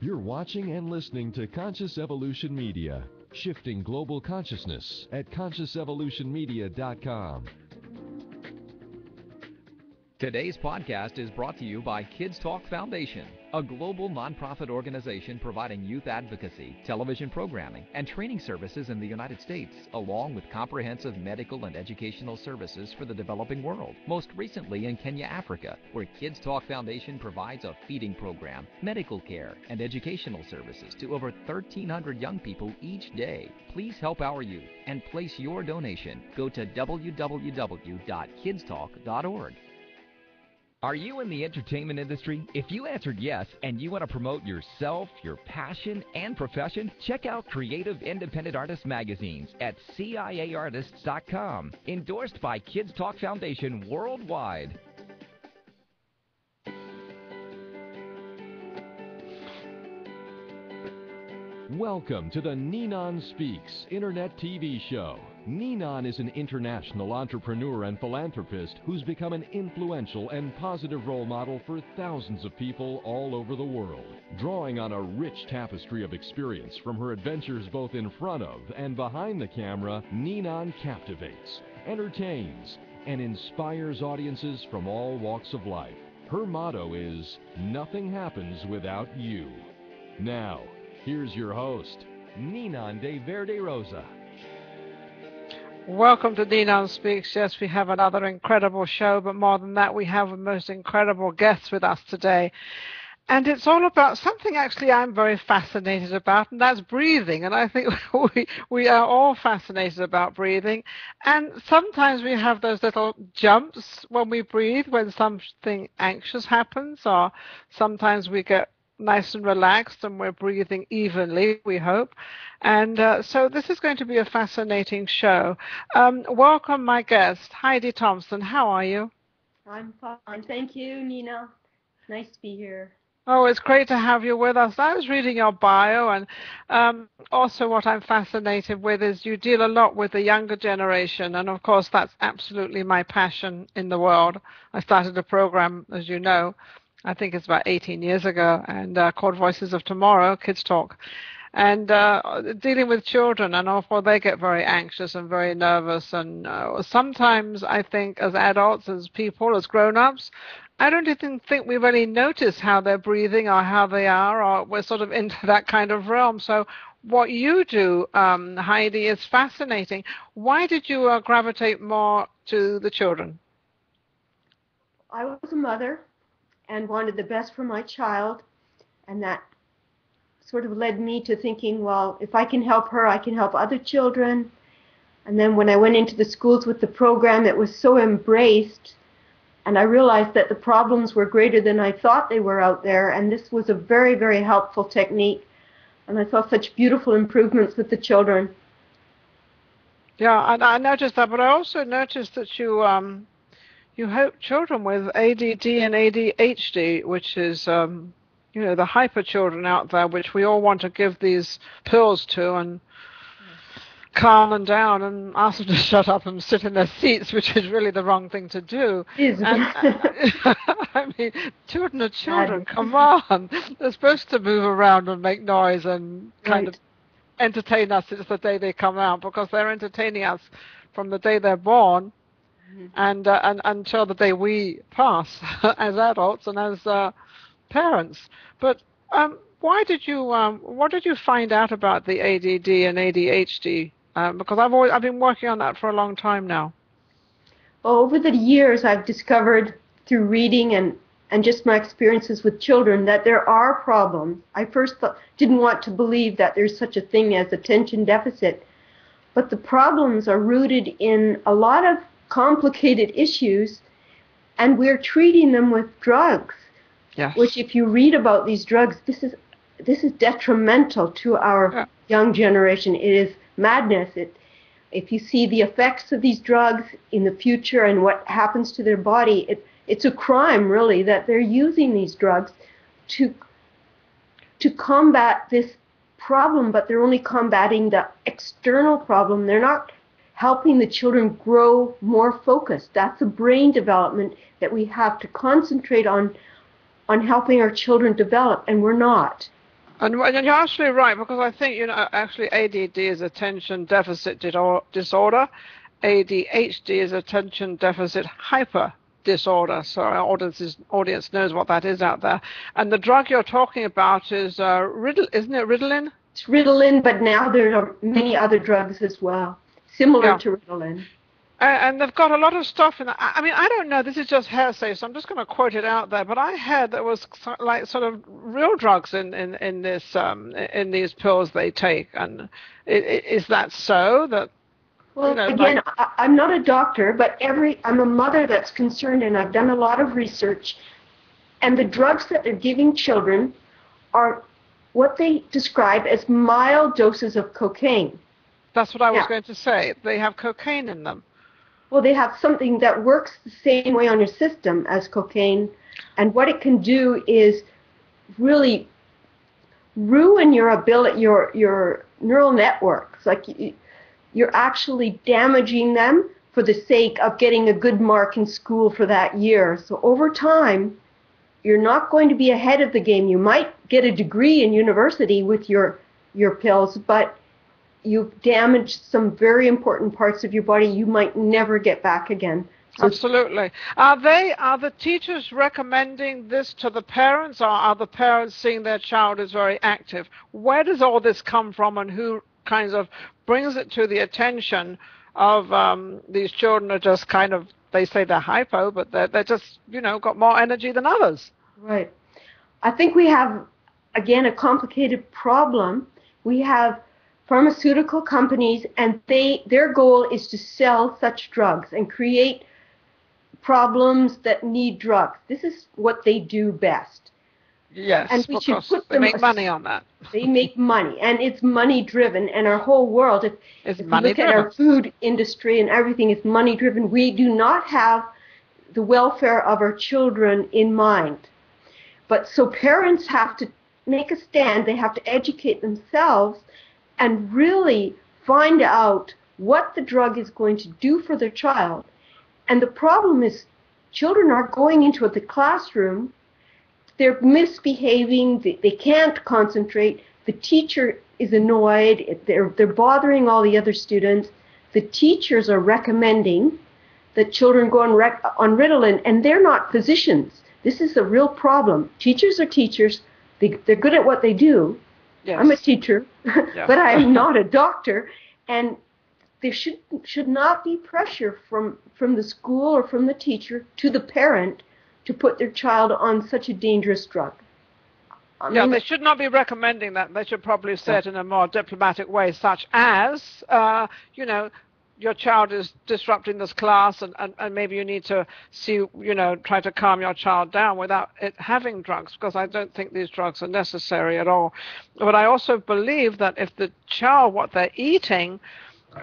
You're watching and listening to Conscious Evolution Media, shifting global consciousness at consciousevolutionmedia.com. Today's podcast is brought to you by Kids Talk Foundation, a global nonprofit organization providing youth advocacy, television programming, and training services in the United States, along with comprehensive medical and educational services for the developing world, most recently in Kenya, Africa, where Kids Talk Foundation provides a feeding program, medical care, and educational services to over 1,300 young people each day. Please help our youth and place your donation. Go to www.kidstalk.org. Are you in the entertainment industry? If you answered yes and you want to promote yourself, your passion, and profession, check out Creative Independent Artists magazines at CIAartists.com. Endorsed by Kids Talk Foundation worldwide. Welcome to the Ninon Speaks Internet TV show. Ninon is an international entrepreneur and philanthropist who's become an influential and positive role model for thousands of people all over the world. Drawing on a rich tapestry of experience from her adventures both in front of and behind the camera, Ninon captivates, entertains, and inspires audiences from all walks of life. Her motto is, "Nothing happens without you." Now, here's your host, Ninon de Verde Rosa. Welcome to Ninon Speaks. Yes, we have another incredible show, but more than that, we have the most incredible guests with us today. And it's all about something actually I'm very fascinated about, and that's breathing. And I think we are all fascinated about breathing. And sometimes we have those little jumps when we breathe, when something anxious happens, or sometimes we get nice and relaxed and we're breathing evenly, we hope. And so this is going to be a fascinating show. Welcome, my guest, Heidi Thompson. How are you? I'm fine. Thank you, Nina. Nice to be here. Oh, it's great to have you with us. I was reading your bio, and also what I'm fascinated with is you deal a lot with the younger generation, and of course that's absolutely my passion in the world. I started a program, as you know, I think it's about 18 years ago, and called Voices of Tomorrow, Kids Talk, and dealing with children, and often they get very anxious and very nervous, and sometimes I think as adults, as people, as grown-ups, I don't even think we really notice how they're breathing or how they are, or we're sort of into that kind of realm. So what you do, Heidi, is fascinating. Why did you gravitate more to the children? I was a mother and wanted the best for my child, and that sort of led me to thinking, well, if I can help her, I can help other children. And then when I went into the schools with the program, it was so embraced, and I realized that the problems were greater than I thought they were out there, and this was a very, very helpful technique, and I saw such beautiful improvements with the children. Yeah, and I noticed that, but I also noticed that you help children with ADD and ADHD, which is, the hyper children out there, which we all want to give these pills to and calm them down and ask them to shut up and sit in their seats, which is really the wrong thing to do. And, I mean, children are children, come on. They're supposed to move around and make noise and kind of entertain us since the day they come out, because they're entertaining us from the day they're born. And until the day we pass as adults and as parents. But what did you find out about the ADD and ADHD? Because I've been working on that for a long time now. Well, over the years, I've discovered through reading and just my experiences with children that there are problems. I first didn't want to believe that there's such a thing as attention deficit, but the problems are rooted in a lot of complicated issues, and we're treating them with drugs. Yes. Which, if you read about these drugs, this is detrimental to our young generation. It is madness. If you see the effects of these drugs in the future and what happens to their body, it's a crime, really, that they're using these drugs to combat this problem, but they're only combating the external problem. They're not helping the children grow more focused. That's a brain development that we have to concentrate on helping our children develop, and we're not. And you're absolutely right, because I think, actually ADD is attention deficit disorder. ADHD is attention deficit hyper disorder. So our audience knows what that is out there. And the drug you're talking about is isn't it Ritalin? It's Ritalin, but now there are many other drugs as well, similar to Ritalin. And they've got a lot of stuff in it. I mean, I don't know. This is just hearsay, so I'm just going to quote it out there. But I heard there was like sort of real drugs in these pills they take. And is that so? That well, again, I'm not a doctor, but I'm a mother that's concerned, and I've done a lot of research. And the drugs that they're giving children are what they describe as mild doses of cocaine. That's what I was going to say. They have cocaine in them. Well, they have something that works the same way on your system as cocaine, and what it can do is really ruin your ability, your neural networks. Like you're actually damaging them for the sake of getting a good mark in school for that year. So over time, you're not going to be ahead of the game. You might get a degree in university with your pills, but you've damaged some very important parts of your body you might never get back again. So absolutely. Are the teachers recommending this to the parents, or are the parents seeing their child is very active? Where does all this come from, and who kinds of brings it to the attention of these children are just kind of, they say they're hypo, but they're just, got more energy than others? Right. I think we have, again, a complicated problem. We have pharmaceutical companies, and their goal is to sell such drugs and create problems that need drugs. This is what they do best. Yes, and we should put they make money on that. They make money, and it's money driven. And our whole world, if you look at our food industry and everything, is money driven. We do not have the welfare of our children in mind. But so parents have to make a stand. They have to educate themselves and really find out what the drug is going to do for their child. And the problem is children are going into the classroom, they're misbehaving, they can't concentrate, the teacher is annoyed, they're bothering all the other students, the teachers are recommending that children go on Ritalin, and they're not physicians. This is a real problem. Teachers are teachers, they're good at what they do. Yes. I'm a teacher, but I'm not a doctor, and there should not be pressure from the school or from the teacher to the parent to put their child on such a dangerous drug. They should not be recommending that. They should probably say it in a more diplomatic way, such as, your child is disrupting this class, and maybe you need to see, try to calm your child down without it having drugs, because I don't think these drugs are necessary at all. But I also believe that if the child, what they're eating,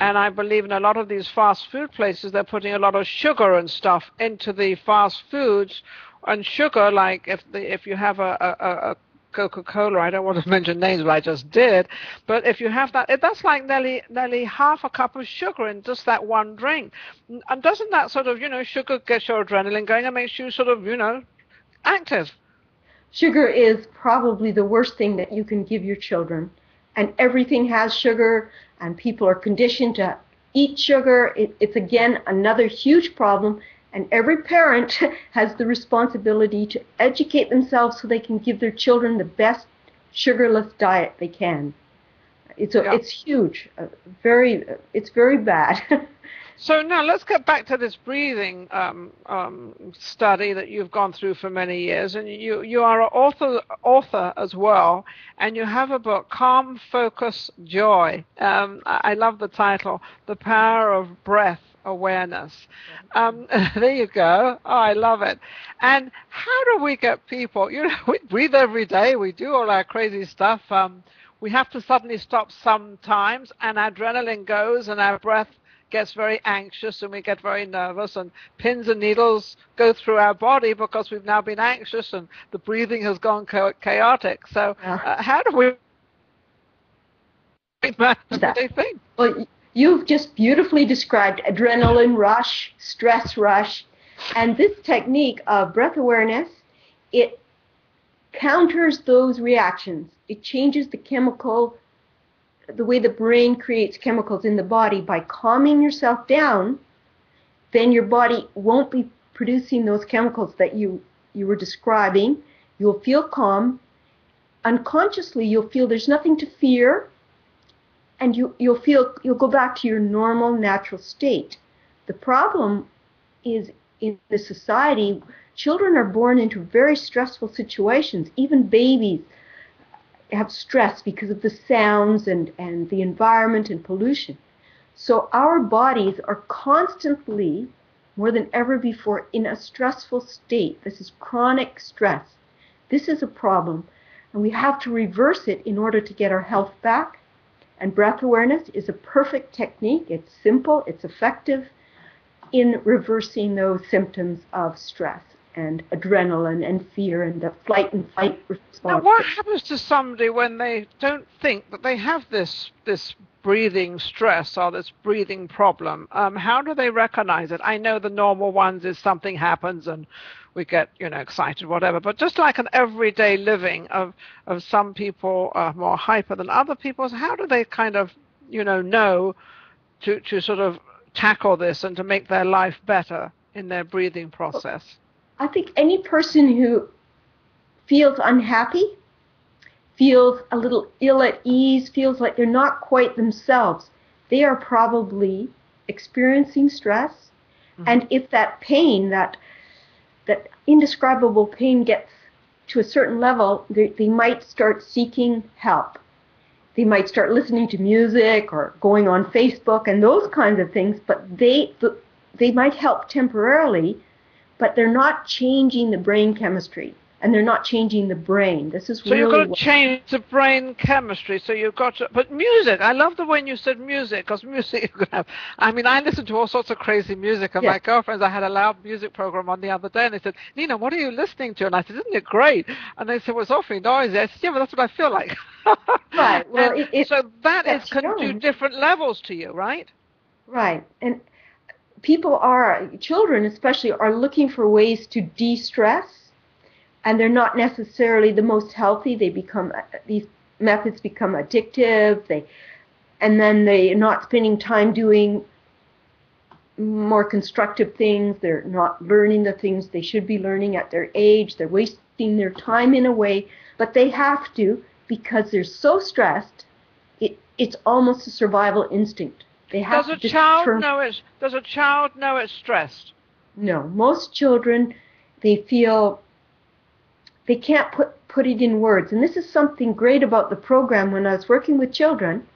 and I believe in a lot of these fast food places, they're putting a lot of sugar and stuff into the fast foods, and sugar, like if you have a Coca-Cola, I don't want to mention names, but I just did. But if you have that, that's like nearly half a cup of sugar in just that one drink. And doesn't that sort of, sugar gets your adrenaline going and makes you sort of, active? Sugar is probably the worst thing that you can give your children. And everything has sugar, and people are conditioned to eat sugar. It's, again, another huge problem. And every parent has the responsibility to educate themselves so they can give their children the best sugarless diet they can. It's huge. It's very bad. So now let's get back to this breathing study that you've gone through for many years, and you are an author as well, and you have a book, Calm, Focus, Joy. I love the title, The Power of Breath Awareness. There you go. Oh, I love it. And how do we get people, we breathe every day, we do all our crazy stuff. We have to suddenly stop sometimes, and adrenaline goes, and our breath gets very anxious, and we get very nervous, and pins and needles go through our body because we've now been anxious, and the breathing has gone chaotic. So how do we make that everyday thing? Well, you've just beautifully described adrenaline rush, stress rush, and this technique of breath awareness, it counters those reactions. It changes the way the brain creates chemicals in the body. By calming yourself down, then your body won't be producing those chemicals that you were describing. You'll feel calm. Unconsciously, you'll feel there's nothing to fear, and you'll go back to your normal, natural state. The problem is, in the society, children are born into very stressful situations. Even babies have stress because of the sounds and the environment and pollution. So our bodies are constantly, more than ever before, in a stressful state. This is chronic stress. This is a problem, and we have to reverse it in order to get our health back. And breath awareness is a perfect technique. It's simple, it's effective in reversing those symptoms of stress and adrenaline and fear and the flight and fight response. Now, what happens to somebody when they don't think that they have this breathing stress or this breathing problem? How do they recognize it? I know the normal ones is something happens and we get, excited, whatever. But just like an everyday living of some people are more hyper than other people, how do they kind of, know to sort of tackle this and to make their life better in their breathing process? I think any person who feels unhappy, feels a little ill at ease, feels like they're not quite themselves, they are probably experiencing stress. Mm-hmm. And if that pain, that indescribable pain gets to a certain level, they might start seeking help. They might start listening to music or going on Facebook and those kinds of things, but they might help temporarily, but they're not changing the brain chemistry, and they're not changing the brain. This is so you've got to change the brain chemistry. So you've got to, but music. I love the way you said music, because music you can have. I mean, I listen to all sorts of crazy music, and my girlfriends. I had a loud music program on the other day, and they said, "Nina, what are you listening to?" And I said, "Isn't it great?" And they said, "Well, it's awfully noisy." I said, "Yeah, but that's what I feel like." Right. Well, so that can do different levels to you, right? Right. And children especially, are looking for ways to de-stress, and they're not necessarily the most healthy. These methods become addictive, and then they're not spending time doing more constructive things. They're not learning the things they should be learning at their age. They're wasting their time in a way, but they have to, because they're so stressed. It's almost a survival instinct. Does a child know it's stressed? No. Most children, they feel they can't put it in words. And this is something great about the program. When I was working with children,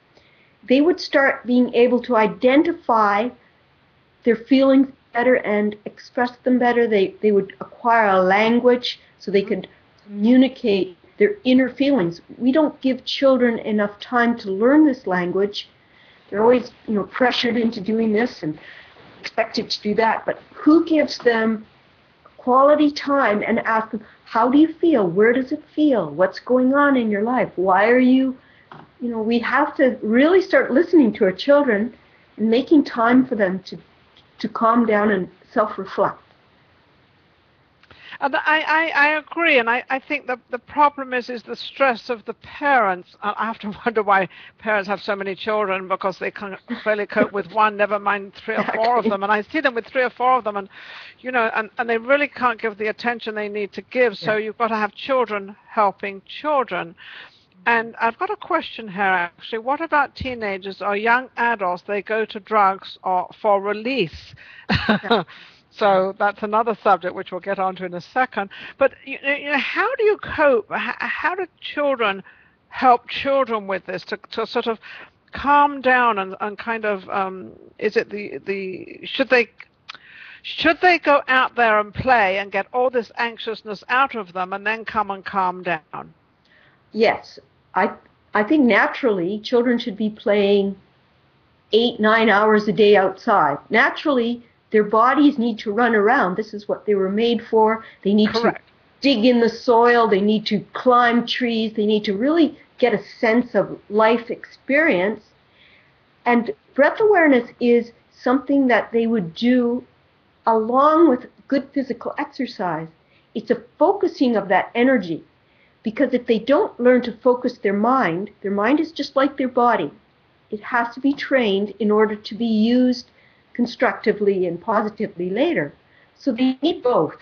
they would start being able to identify their feelings better and express them better. They would acquire a language so they could communicate their inner feelings. We don't give children enough time to learn this language. They're always, pressured into doing this and expected to do that. But who gives them quality time and asks them, how do you feel? Where does it feel? What's going on in your life? Why are you, we have to really start listening to our children and making time for them to calm down and self-reflect. And I agree, and I think the problem is the stress of the parents. I have to wonder why parents have so many children, because they can't barely cope with one, never mind 3 or 4 of them. And I see them with 3 or 4 of them, and and they really can't give the attention they need to give. So you've got to have children helping children. And I've got a question here, actually. What about teenagers or young adults? They go to drugs or for release. So that's another subject which we'll get onto in a second. But how do you cope? How do children help children with this to sort of calm down and kind of is it should they go out there and play and get all this anxiousness out of them and then come and calm down? Yes, I think naturally children should be playing 8-9 hours a day outside. Naturally, their bodies need to run around. This is what they were made for. They need to dig in the soil. They need to climb trees. They need to really get a sense of life experience. And breath awareness is something that they would do along with good physical exercise. It's a focusing of that energy. Because if they don't learn to focus their mind is just like their body. It has to be trained in order to be used constructively and positively later. So they need both.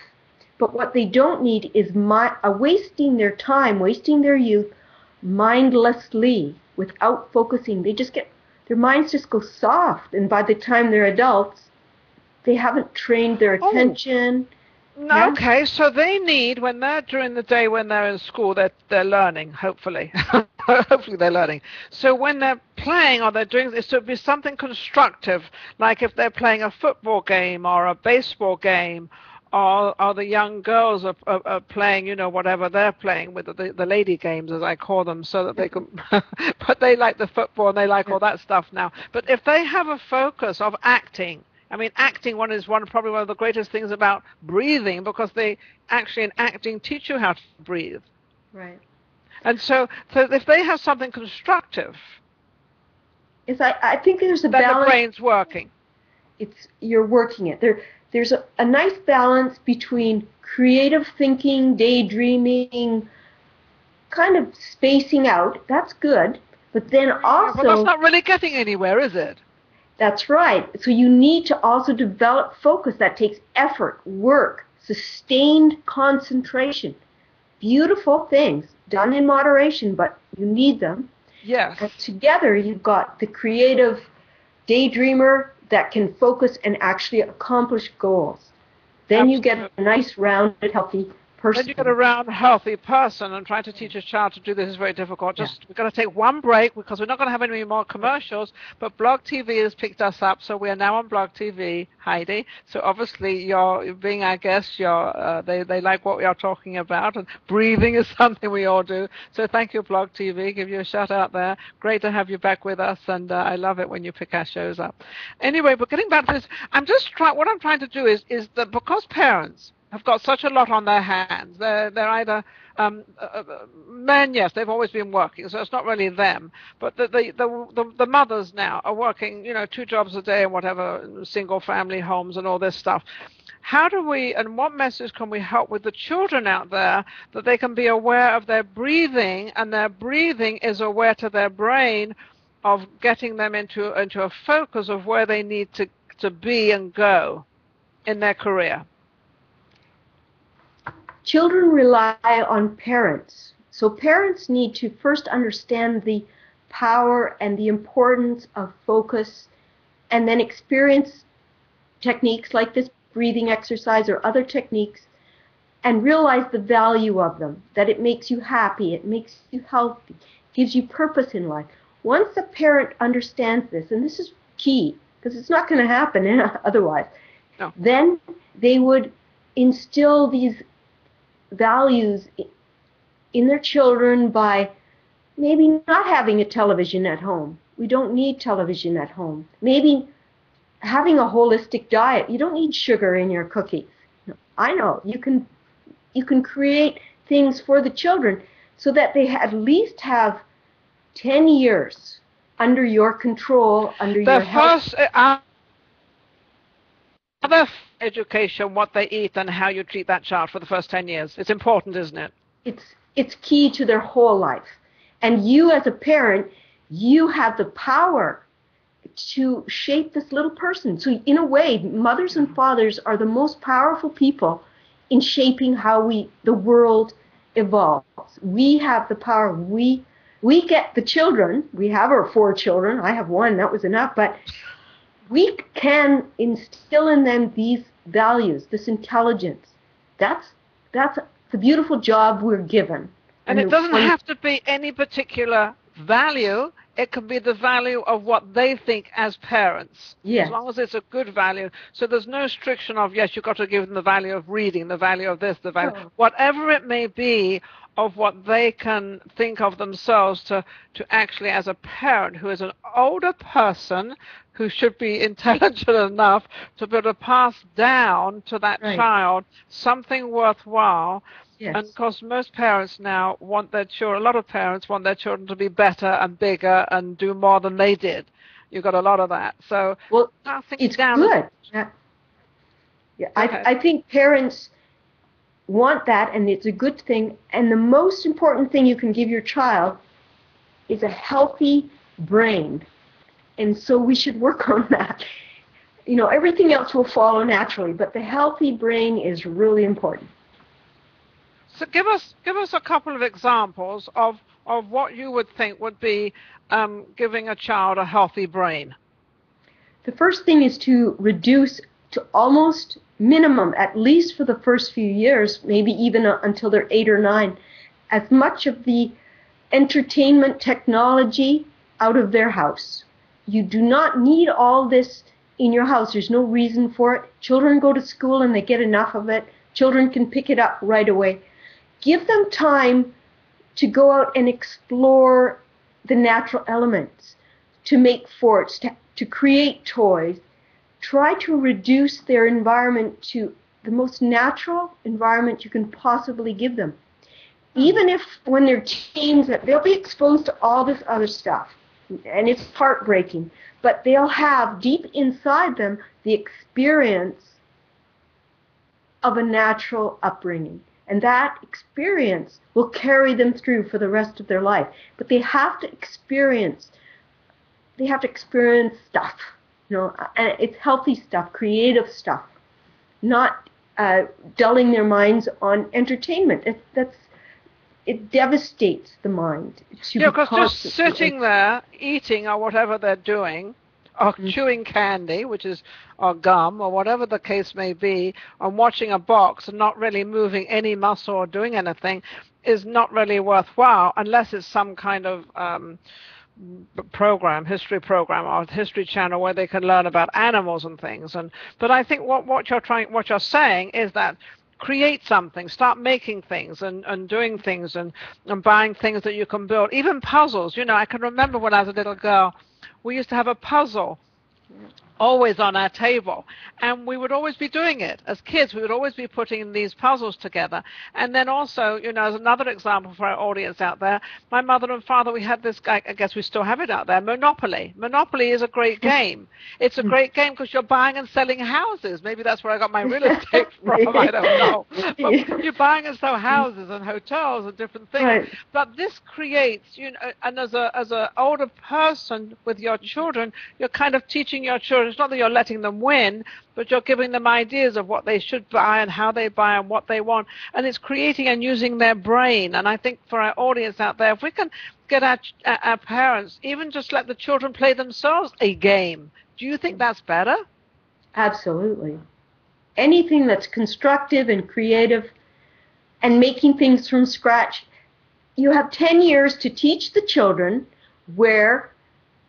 But what they don't need is wasting their time, wasting their youth mindlessly without focusing. Their minds just go soft, and by the time they're adults, they haven't trained their attention. No, okay, so they need, when they're during the day when they're in school, they're learning, hopefully. Hopefully they're learning. So when they're playing or they're doing this, it would be something constructive, like if they're playing a football game or a baseball game, or the young girls are playing, whatever they're playing with, the lady games, as I call them, so that they can, but they like the football and they like all that stuff now. But if they have a focus of acting, acting is probably one of the greatest things about breathing, because they actually in acting teach you how to breathe. Right. And so if they have something constructive, I think there's a balance. Then the brain's working. You're working it. There's a nice balance between creative thinking, daydreaming, kind of spacing out. That's good. But then also... Well, that's not really getting anywhere, is it? That's right. So you need to also develop focus. That takes effort, work, sustained concentration. Beautiful things, done in moderation, but you need them. Yes. And together you've got the creative daydreamer that can focus and actually accomplish goals. Then you get a nice, rounded, healthy person. Then you get a round, healthy person, and trying to teach a child to do this is very difficult. We've got to take one break because we're not going to have any more commercials, but Blog TV has picked us up, so we are now on Blog TV, Heidi. So obviously you're being our guest, they like what we are talking about, and breathing is something we all do. So thank you, Blog TV. Give you a shout out there. Great to have you back with us, and I love it when you pick our shows up. Anyway, but getting back to this, what I'm trying to do is that because parents have got such a lot on their hands. They're either men, yes, they've always been working, so it's not really them. But the mothers now are working, 2 jobs a day and whatever, single family homes and all this stuff. How do we, and what message can we help with the children out there that they can be aware of their breathing, and their breathing is aware to their brain of getting them into a focus of where they need to be and go in their career? Children rely on parents. So parents need to first understand the power and the importance of focus, and then experience techniques like this breathing exercise or other techniques, and realize the value of them, that it makes you happy, it makes you healthy, gives you purpose in life. Once a parent understands this, and this is key, because it's not going to happen otherwise, no. Then they would instill these values in their children by maybe not having a television at home. We don't need television at home. Maybe having a holistic diet. You don't need sugar in your cookies. I know you can create things for the children so that they at least have 10 years under your control, under your health. Other education, what they eat and how you treat that child for the first 10 years. It's important, isn't it? It's key to their whole life. And you as a parent, you have the power to shape this little person. So in a way, mothers and fathers are the most powerful people in shaping how the world evolves. We have the power. We get the children. We have our 4 children. I have 1. That was enough. But we can instill in them these values, this intelligence. That's the beautiful job we're given. And it doesn't have to be any particular value. It can be the value of what they think as parents. Yes. As long as it's a good value. So there's no restriction of, yes, you've got to give them the value of reading, the value of this, the value, whatever it may be, of what they can think of themselves to actually, as a parent who is an older person who should be intelligent enough to be able to pass down to that child something worthwhile. Yes. And of course, most parents now want their children, a lot of parents want their children to be better and bigger and do more than they did. You've got a lot of that. So, well, it's good. Yeah. I think parents want that, and it's a good thing. And the most important thing you can give your child is a healthy brain. And so we should work on that. You know, everything else will follow naturally, but the healthy brain is really important. So give us a couple of examples of what you would think would be giving a child a healthy brain. The first thing is to reduce to almost minimum, at least for the first few years, maybe even until they're 8 or 9, as much of the entertainment technology out of their house. You do not need all this in your house. There's no reason for it. Children go to school and they get enough of it. Children can pick it up right away. Give them time to go out and explore the natural elements, to make forts, to create toys. Try to reduce their environment to the most natural environment you can possibly give them. Even if when they're teens, they'll be exposed to all this other stuff, and it's heartbreaking, but they'll have deep inside them the experience of a natural upbringing. And that experience will carry them through for the rest of their life. But they have to experience stuff, you know, and it's healthy stuff, creative stuff, not dulling their minds on entertainment. It devastates the mind. Yeah, because just sitting there eating or whatever they're doing, or chewing candy, or gum, or whatever the case may be, and watching a box and not really moving any muscle or doing anything is not really worthwhile unless it's some kind of history program or history channel where they can learn about animals and things. But I think what you're saying is that create something, start making things and doing things and buying things that you can build, even puzzles. You know, I can remember when I was a little girl, we used to have a puzzle always on our table, and we would always be doing it. As kids, we would always be putting these puzzles together. And then also, you know, as another example for our audience out there, my mother and father, we had this, I guess we still have it out there, Monopoly. Monopoly is a great game. It's a great game because you're buying and selling houses. Maybe that's where I got my real estate from, I don't know. But you're buying and selling houses and hotels and different things. Right. But this creates, you know, and as an older person with your children, you're kind of teaching your children. It's not that you're letting them win, but you're giving them ideas of what they should buy and how they buy and what they want. And it's creating and using their brain. And I think for our audience out there, if we can get our parents, even just let the children play themselves a game, do you think that's better? Absolutely. Anything that's constructive and creative and making things from scratch. You have 10 years to teach the children where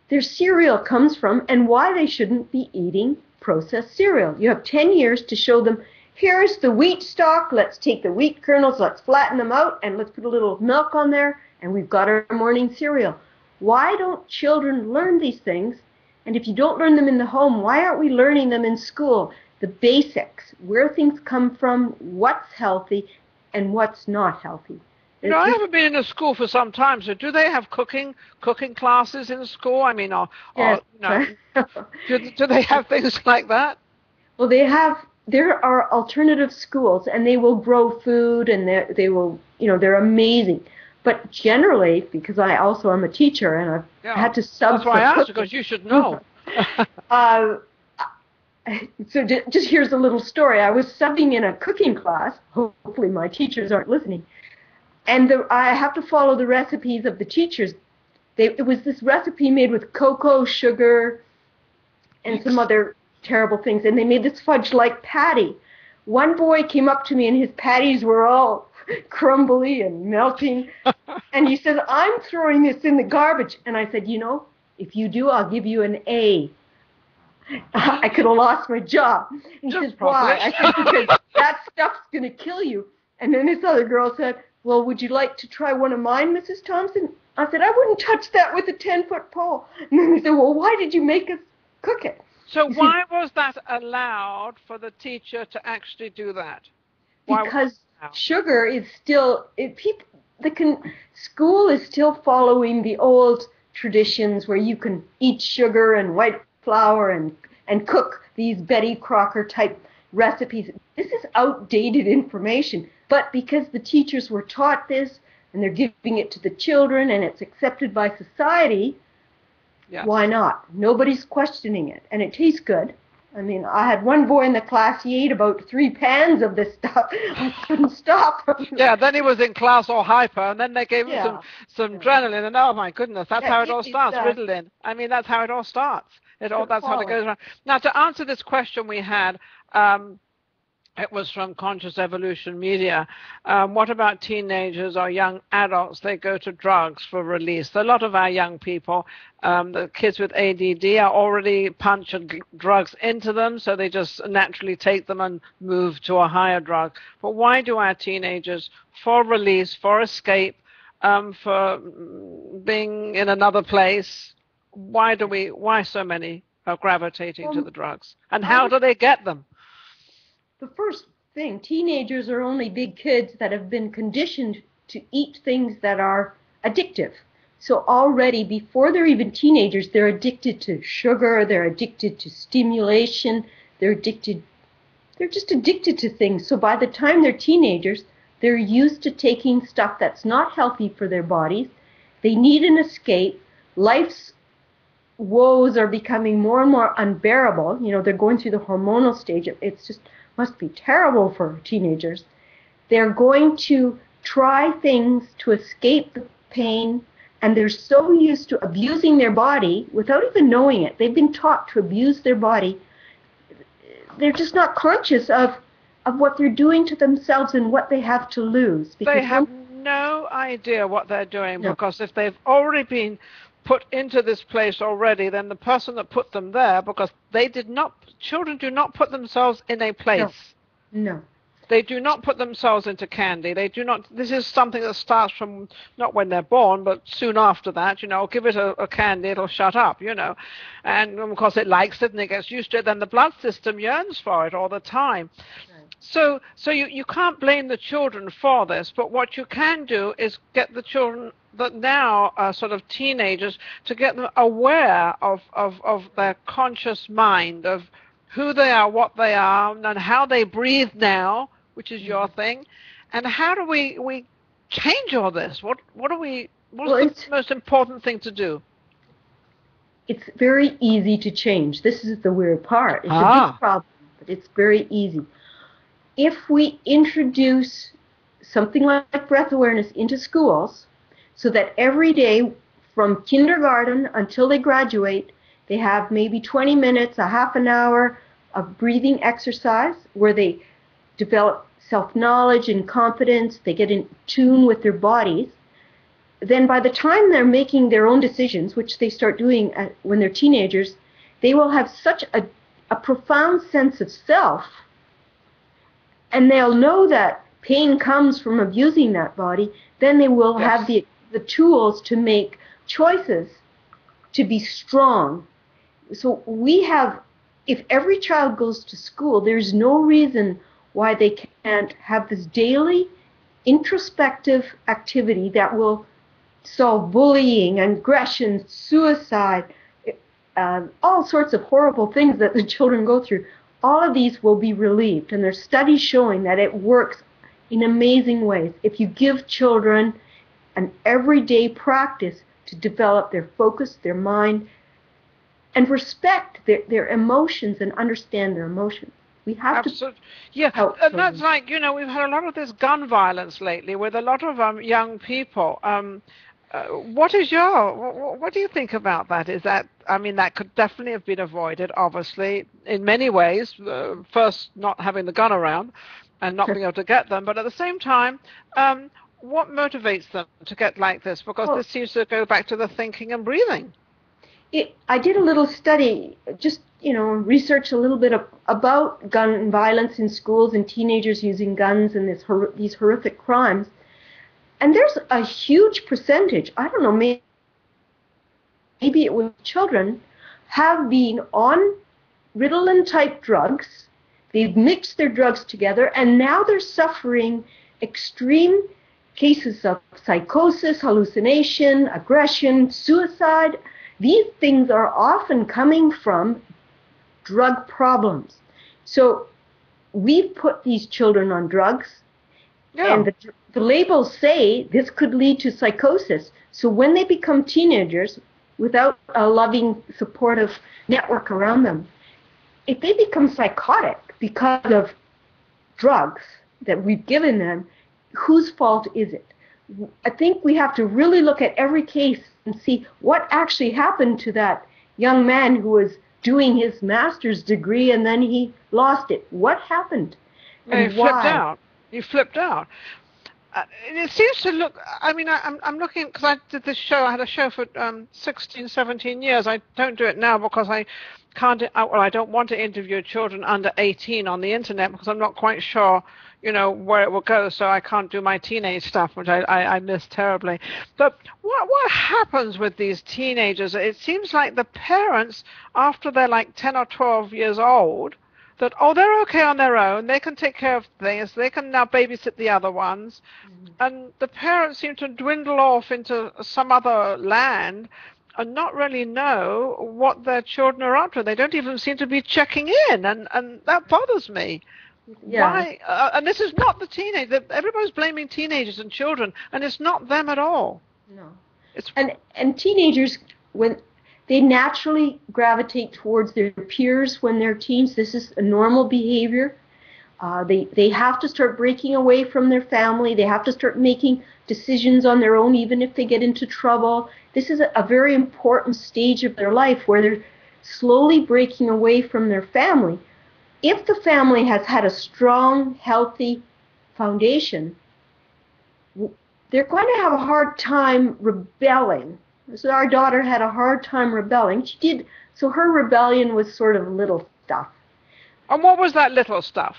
their cereal comes from and why they shouldn't be eating processed cereal. You have 10 years to show them, here's the wheat stalk, let's take the wheat kernels, let's flatten them out, and let's put a little milk on there, and we've got our morning cereal. Why don't children learn these things? And if you don't learn them in the home, why aren't we learning them in school? The basics, where things come from, what's healthy, and what's not healthy. You know, I haven't been in a school for some time, so do they have cooking classes in school? I mean, yes. Do they have things like that? Well, there are alternative schools, and they will grow food, and they will, you know, they're amazing. But generally, because I also am a teacher, and I've had to sub. That's why I asked, because you should know. So just here's a little story. I was subbing in a cooking class. Hopefully my teachers aren't listening. And I have to follow the recipes of the teachers. It was this recipe made with cocoa, sugar, and some other terrible things. And they made this fudge-like patty. One boy came up to me, and his patties were all crumbly and melting. And he says, I'm throwing this in the garbage. And I said, you know, if you do, I'll give you an A. I could have lost my job. He says, why? I said, because that stuff's going to kill you. And then this other girl said, well, would you like to try one of mine, Mrs. Thompson? I said, I wouldn't touch that with a 10-foot pole. And then he said, well, why did you make us cook it? So why was that allowed for the teacher to actually do that? Because sugar is still, school is still following the old traditions where you can eat sugar and white flour and cook these Betty Crocker type recipes. This is outdated information. But because the teachers were taught this and they're giving it to the children and it's accepted by society, Yes. why not? Nobody's questioning it, and it tastes good. I mean, I had one boy in the class, he ate about 3 pans of this stuff. I couldn't stop. Yeah, then he was in class all hyper, and then they gave him some Yeah. adrenaline, and oh my goodness, that's how it all starts, it's, Ritalin. I mean, that's how it all starts. That's how it goes around. Now, to answer this question we had, it was from Conscious Evolution Media. What about teenagers or young adults? They go to drugs for release. A lot of our young people, the kids with ADD, are already punching drugs into them, so they just naturally take them and move to a higher drug. But why do our teenagers, for release, for escape, for being in another place, why so many are gravitating to the drugs? And how do they get them? The first thing, teenagers are only big kids that have been conditioned to eat things that are addictive. So already before they're even teenagers, they're addicted to sugar, they're addicted to stimulation, they're just addicted to things. So by the time they're teenagers, they're used to taking stuff that's not healthy for their bodies. They need an escape. Life's woes are becoming more and more unbearable. You know, they're going through the hormonal stage. It's just must be terrible for teenagers. They're going to try things to escape the pain, and they're so used to abusing their body without even knowing it. They've been taught to abuse their body. They're just not conscious of what they're doing to themselves and what they have to lose. They have no idea what they're doing, because if they've already been put into this place already, then the person that put them there, because children do not put themselves in a place. No. They do not put themselves into candy. They do not. This is something that starts from not when they're born, but soon after that. You know, give it a candy, it'll shut up. You know, and of course it likes it and it gets used to it. Then the blood system yearns for it all the time. Right. So you can't blame the children for this. But what you can do is get the children that now are sort of teenagers to get them aware of their conscious mind, of who they are, what they are, and how they breathe now, which is your thing. And how do we change all this? What's the most important thing to do? It's very easy to change. This is the weird part. It's a big problem, but it's very easy. If we introduce something like breath awareness into schools, so that every day from kindergarten until they graduate, they have maybe 20 minutes, a half an hour of breathing exercise where they develop self-knowledge and confidence, they get in tune with their bodies. Then by the time they're making their own decisions, which they start doing when they're teenagers, they will have such a profound sense of self, and they'll know that pain comes from abusing that body. Then they will have the tools to make choices, to be strong. So if every child goes to school, there's no reason why they can't have this daily introspective activity that will solve bullying, aggression, suicide, all sorts of horrible things that the children go through. All of these will be relieved, and there's studies showing that it works in amazing ways. If you give children an everyday practice to develop their focus, their mind, and respect their emotions and understand their emotions. We have to help and that's like, you know, we've had a lot of this gun violence lately with a lot of young people. What do you think about that? Is that, I mean, that could definitely have been avoided, obviously, in many ways. First, not having the gun around and not being able to get them, but at the same time, what motivates them to get like this? Because this seems to go back to the thinking and breathing. I did a little study, just, research a little bit about gun violence in schools and teenagers using guns and these horrific crimes. And there's a huge percentage, I don't know, maybe it was children, have been on Ritalin-type drugs. They've mixed their drugs together, and now they're suffering extreme cases of psychosis, hallucination, aggression, suicide. These things are often coming from drug problems. So we've put these children on drugs, Yeah. And the labels say this could lead to psychosis. So when they become teenagers, without a loving, supportive network around them, if they become psychotic because of drugs that we've given them, whose fault is it? I think we have to really look at every case and see what actually happened to that young man who was doing his master's degree and then he lost it. What happened? And he flipped out. He flipped out. It seems to look, I mean, I'm looking, because I did this show, I had a show for 16, 17 years. I don't do it now because I can't, well, I don't want to interview children under 18 on the internet because I'm not quite sure, you know, where it will go, so I can't do my teenage stuff, which I miss terribly. But what happens with these teenagers? It seems like the parents, after they're like 10 or 12 years old, that, oh, they're okay on their own, they can take care of things, they can now babysit the other ones, and the parents seem to dwindle off into some other land and not really know what their children are up to. They don't even seem to be checking in, and that bothers me. Yeah. Why? And this is not the teenage. Everybody's blaming teenagers and children, and it's not them at all. No. It's and teenagers, when they naturally gravitate towards their peers when they're teens. This is a normal behavior. They have to start breaking away from their family. They have to start making decisions on their own, even if they get into trouble. This is a very important stage of their life where they're slowly breaking away from their family. If the family has had a strong, healthy foundation, they're going to have a hard time rebelling. So our daughter had a hard time rebelling. She did. So her rebellion was sort of little stuff. And what was that little stuff?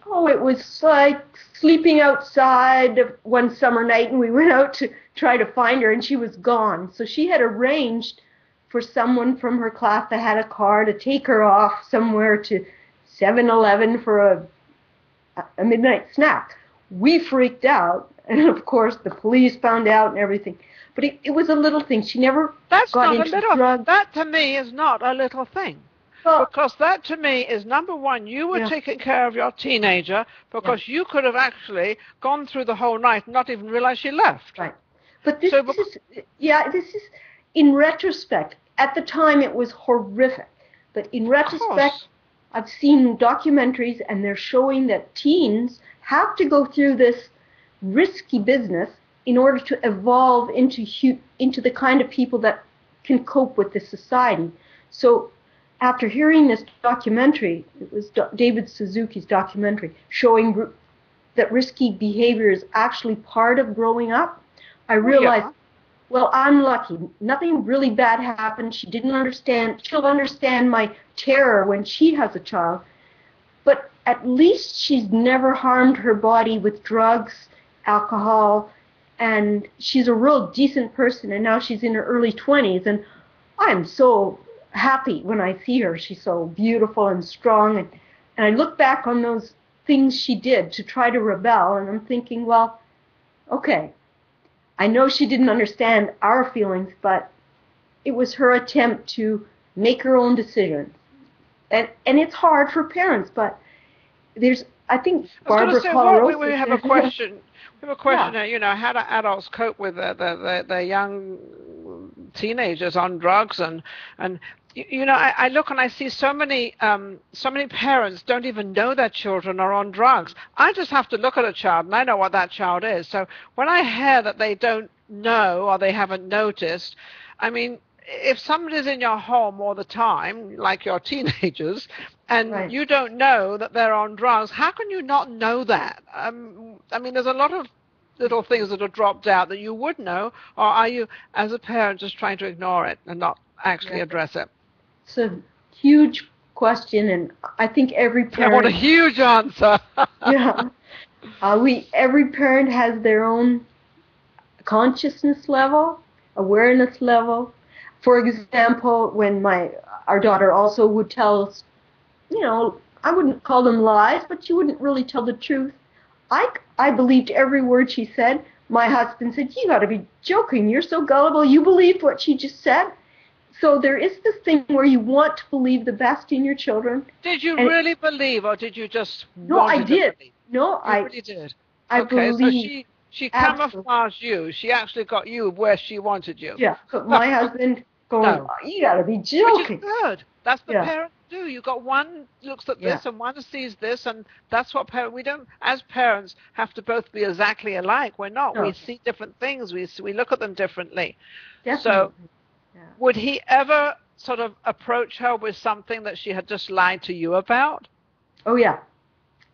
Oh, it was like sleeping outside one summer night, and we went out to try to find her, and she was gone. So she had arranged for someone from her class that had a car to take her off somewhere to 7-Eleven for a midnight snack. We freaked out, and of course the police found out and everything. But it was a little thing. She never got into drugs. That to me is not a little thing. Well, because that to me is, number one, you were taking care of your teenager because you could have actually gone through the whole night and not even realized she left. Right. But this is, in retrospect, at the time it was horrific. But in retrospect, I've seen documentaries and they're showing that teens have to go through this risky business in order to evolve into the kind of people that can cope with this society. So after hearing this documentary, it was David Suzuki's documentary, showing that risky behavior is actually part of growing up, I realized, well, I'm lucky. Nothing really bad happened. She didn't understand. She'll understand my terror when she has a child. But at least she's never harmed her body with drugs, alcohol, and she's a real decent person, and now she's in her early 20s, and I'm so happy when I see her. She's so beautiful and strong, and I look back on those things she did to try to rebel, and I'm thinking, well, okay, I know she didn't understand our feelings, but it was her attempt to make her own decisions. And it's hard for parents, but there's, I think, Barbara Coloroso. We have a question. We have a question. You know, how do adults cope with their young teenagers on drugs and you know, I look and I see so many parents don't even know their children are on drugs. I just have to look at a child and I know what that child is. So when I hear that they don't know or they haven't noticed, I mean, if somebody's in your home all the time, like your teenagers, and you don't know that they're on drugs, how can you not know that? I mean, there's a lot of little things that are dropped out that you would know, or are you, as a parent, just trying to ignore it and not actually address it? It's a huge question, and I think every parent... Yeah, what a huge answer! Every parent has their own consciousness level, awareness level. For example, when our daughter also would tell us, you know, I wouldn't call them lies, but she wouldn't really tell the truth. I believed every word she said. My husband said, you got to be joking. You're so gullible. You believed what she just said. So there is this thing where you want to believe the best in your children. Did you really believe, or did you just No, I did. No, I really did. I Okay, so believe. she Absolutely. camouflaged you. She actually got you where she wanted you. Yeah, but my husband going, No. "Oh, you gotta be Which is joking." good. That's what Yeah, parents do. You got one looks at yeah. this and one sees this, and that's what we don't, as parents, have to both be exactly alike. We're not. We No, see different things. We look at them differently. So definitely. Yeah. would he ever sort of approach her with something that she had just lied to you about? Oh yeah.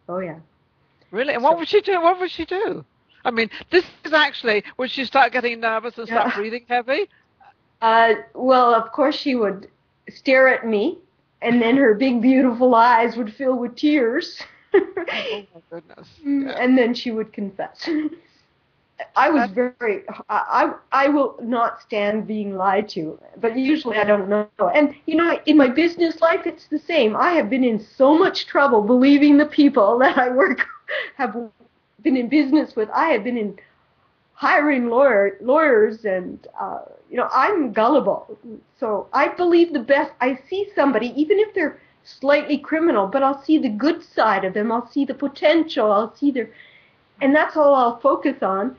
Oh yeah. Really? And what So would she do? What would she do? I mean, this is actually, would she start getting nervous and start yeah. breathing heavy? Well, of course she would stare at me, and then her big beautiful eyes would fill with tears. Oh my goodness. Yeah. And then she would confess. I was That, very, I will not stand being lied to, but usually I don't know. And, you know, in my business life, it's the same. I have been in so much trouble believing the people that I have been in business with. I have been in hiring lawyers, and, you know, I'm gullible. So I believe the best. I see somebody, even if they're slightly criminal, but I'll see the good side of them. I'll see the potential. I'll see and that's all I'll focus on.